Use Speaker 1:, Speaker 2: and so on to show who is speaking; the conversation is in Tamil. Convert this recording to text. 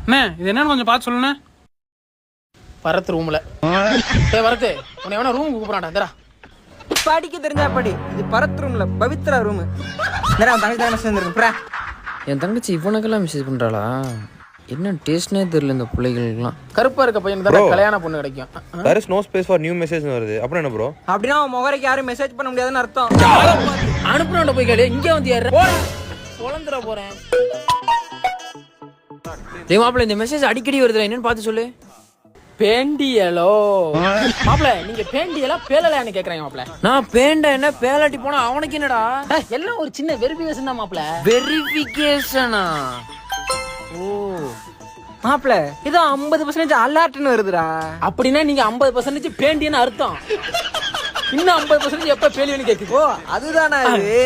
Speaker 1: அண்ணே இது என்னன்னு கொஞ்சம் பார்த்து சொல்லுண்ணே.
Speaker 2: பரத் ரூம்ல வரத்து உன்னை வேணா ரூமுக்கு கூப்பிடாண்டா இந்தடா.
Speaker 3: படிக்க தெரிஞ்சா படி. இது பரத் ரூம்ல பவித்ரா ரூம். தங்கச்சி தான் மெசேஜ் வந்துருக்கு.
Speaker 4: என் தங்கச்சி இவனுக்கெல்லாம் மெசேஜ் பண்றாளா? என்ன டேஸ்ட்னே தெரியல இந்த பிள்ளைகளுக்குலாம்.
Speaker 2: கருப்பா இருக்க பையனுக்கு தான் கல்யாண பொண்ணு கிடைக்கும்.
Speaker 5: there is no space for new message வருது. அப்புறம் என்ன ப்ரோ?
Speaker 3: அப்படினா முகரைக்கு யாரும் மெசேஜ் பண்ண முடியாதுன்னு அர்த்தம்.
Speaker 2: அனுப்புறவன்ட போய் கேளு. இங்க வந்து ஏற பொளந்துற போறேன்.
Speaker 4: டேய் மாப்ள இந்த மெசேஜ் அடிக்கடி வருதுல, என்னன்னு பார்த்து சொல்லு.
Speaker 2: பேண்டியலோ மாப்ள, நீங்க பேண்டியலா பேலலையான்னு கேக்குறாங்க மாப்ள.
Speaker 4: நான் பேண்ட என்ன பேலாட்டி போனா அவனுக்கு என்னடா?
Speaker 2: எல்லாம் ஒரு சின்ன வெரிஃபிகேஷன் தான் மாப்ள.
Speaker 4: வெரிஃபிகேஷனா? ஓ
Speaker 3: மாப்ள இது 50% அலர்ட்னு வருதுடா.
Speaker 2: அப்படின்னா நீங்க 50% பேண்டியன்னு அர்த்தம். இன்னும் 50% எப்ப பேலியன்னு கேக்குது.
Speaker 3: ஓ அதுதானா இது?